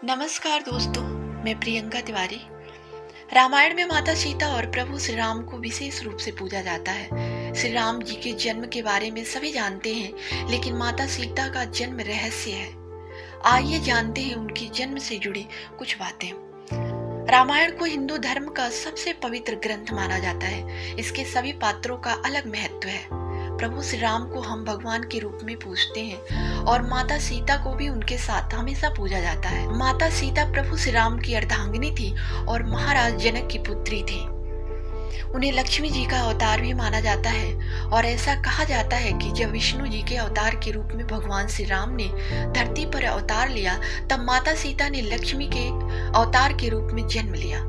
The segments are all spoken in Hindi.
नमस्कार दोस्तों, मैं प्रियंका तिवारी। रामायण में माता सीता और प्रभु श्री राम को विशेष रूप से पूजा जाता है। श्री राम जी के जन्म के बारे में सभी जानते हैं, लेकिन माता सीता का जन्म रहस्य है। आइए जानते हैं उनकी जन्म से जुड़ी कुछ बातें। रामायण को हिंदू धर्म का सबसे पवित्र ग्रंथ माना जाता है। इसके सभी पात्रों का अलग महत्व है। प्रभु श्री राम को हम भगवान के रूप में पूजते हैं और माता सीता को भी उनके साथ हमेशा पूजा जाता है। माता सीता प्रभु श्री राम की अर्धांगिनी थी और महाराज जनक की पुत्री थी। उन्हें लक्ष्मी जी का अवतार भी माना जाता है और ऐसा कहा जाता है कि जब विष्णु जी के अवतार के रूप में भगवान श्री राम ने धरती पर अवतार लिया, तब माता सीता ने लक्ष्मी के अवतार के रूप में जन्म लिया।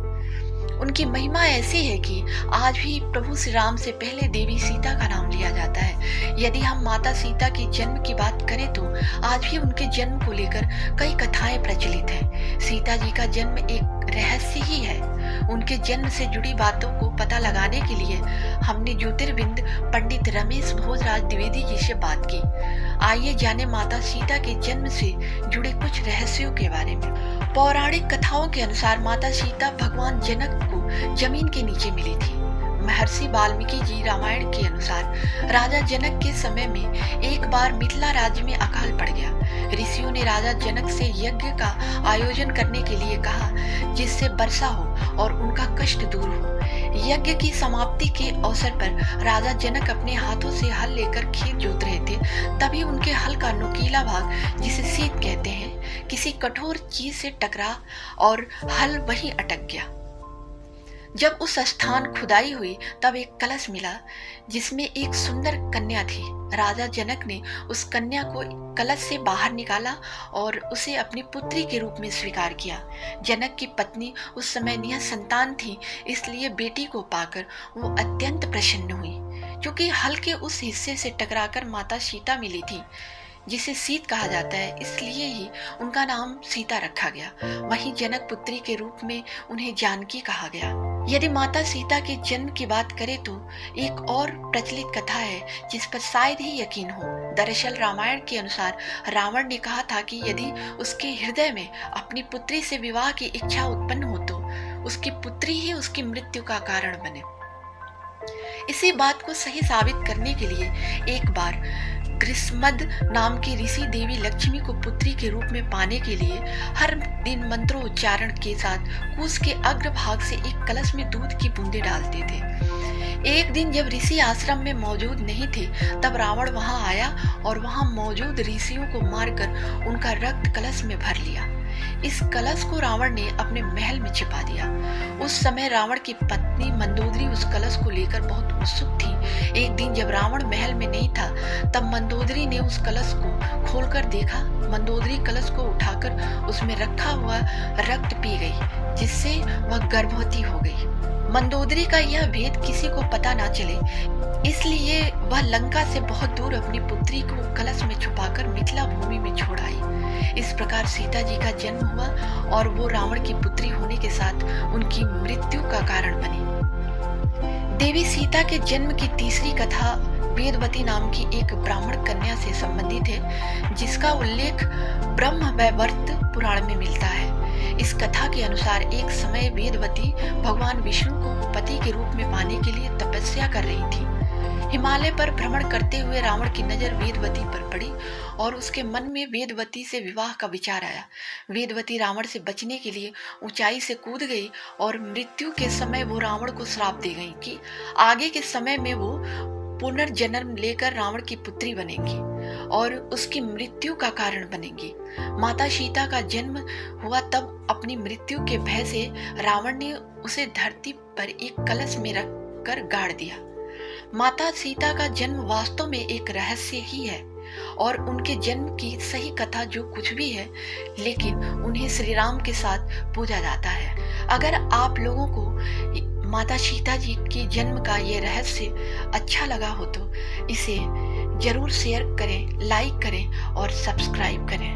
उनकी महिमा ऐसी है कि आज भी प्रभु श्री राम से पहले देवी सीता का नाम लिया जाता है। यदि हम माता सीता के जन्म की बात करें तो आज भी उनके जन्म को लेकर कई कथाएं प्रचलित हैं। सीता जी का जन्म एक रहस्य ही है। उनके जन्म से जुड़ी बातों को पता लगाने के लिए हमने ज्योतिर्विद पंडित रमेश भोजराज द्विवेदी जी से बात की। आइए जाने माता सीता के जन्म से जुड़े कुछ रहस्यों के बारे में। पौराणिक कथाओं के अनुसार माता सीता भगवान जनक को जमीन के नीचे मिली थी। महर्षि वाल्मीकि जी रामायण के अनुसार राजा जनक के समय में एक बार मिथिला राज्य में अकाल पड़ गया। ऋषियों ने राजा जनक से यज्ञ का आयोजन करने के लिए कहा, जिससे वर्षा हो और उनका कष्ट दूर हो। यज्ञ की समाप्ति के अवसर पर राजा जनक अपने हाथों से हल लेकर खेत जोत रहे थे। तभी उनके हल का नुकीला भाग, जिसे सीत कहते हैं, किसी कठोर चीज से टकरा और हल वहीं अटक गया। जब उस स्थान खुदाई हुई तब एक कलश मिला, जिसमें एक सुंदर कन्या थी। राजा जनक ने उस कन्या को कलश से बाहर निकाला और उसे अपनी पुत्री के रूप में स्वीकार किया। जनक की पत्नी उस समय निसंतान थी, इसलिए बेटी को पाकर वो अत्यंत प्रसन्न हुई। क्योंकि हल के उस हिस्से से टकराकर माता सीता मिली थी, जिसे सीत कहा जाता है, इसलिए ही उनका नाम सीता रखा गया। वहीं जनक पुत्री के रूप में उन्हें जानकी कहा गया। यदि माता सीता के जन्म की बात करें तो एक और प्रचलित कथा है जिस पर शायद ही यकीन हो। दरअसल रामायण के अनुसार रावण ने कहा था कि यदि उसके हृदय में अपनी पुत्री से विवाह की इच्छा उत्पन्न हो तो उसकी पुत्री ही उसकी मृत्यु का कारण बने। इसी बात को सही साबित करने के लिए एक बार ग्रीष्मद नाम की ऋषि देवी लक्ष्मी को पुत्री के रूप में पाने के लिए हर दिन मंत्रोच्चारण के साथ कुश के अग्रभाग से एक कलश में दूध की बूंदें डालते थे। एक दिन जब ऋषि आश्रम में मौजूद नहीं थे, तब रावण वहां आया और वहां मौजूद ऋषियों को मारकर उनका रक्त कलश में भर लिया। इस कलश को रावण ने अपने महल में छिपा दिया। उस समय रावण की पत्नी मंदोदरी उस कलश को लेकर बहुत उत्सुक थी। एक दिन जब रावण महल में नहीं था, तब मंदोदरी ने उस कलश को खोलकर देखा। मंदोदरी कलश को उठाकर उसमें रखा हुआ रक्त पी गई, जिससे वह गर्भवती हो गई। मंदोदरी का यह भेद किसी को पता ना चले, इसलिए वह लंका से बहुत दूर अपनी पुत्री को कलश में छुपाकर मिथिला भूमि में छोड़ आई। इस प्रकार सीता जी का जन्म हुआ और वो रावण की पुत्री होने के साथ उनकी मृत्यु का कारण बनी। देवी सीता के जन्म की तीसरी कथा वेदवती नाम की एक ब्राह्मण कन्या से संबंधित है, जिसका उल्लेख ब्रह्म वैवर्त पुराण में मिलता है। इस कथा के अनुसार एक समय वेदवती भगवान विष्णु को पति के रूप में पाने के लिए तपस्या कर रही थी। हिमालय पर भ्रमण करते हुए रावण की नजर वेदवती पर पड़ी और उसके मन में वेदवती से विवाह का विचार आया। वेदवती रावण से बचने के लिए ऊंचाई से कूद गई और मृत्यु के समय वो रावण को श्राप दे गई कि आगे के समय में वो पुनर्जन्म लेकर रावण की पुत्री बनेंगी और उसकी मृत्यु का कारण बनेंगी। माता सीता का जन्म हुआ तब अपनी मृत्यु के भय से रावण ने उसे धरती पर एक कलश में रखकर गाड़ दिया। माता सीता का जन्म वास्तव में एक रहस्य ही है और उनके जन्म की सही कथा जो कुछ भी है, लेकिन उन्हें श्री राम के साथ पूजा जाता है। अगर आप लोगों को माता सीता जी के जन्म का ये रहस्य अच्छा लगा हो तो इसे जरूर शेयर करें, लाइक करें और सब्सक्राइब करें।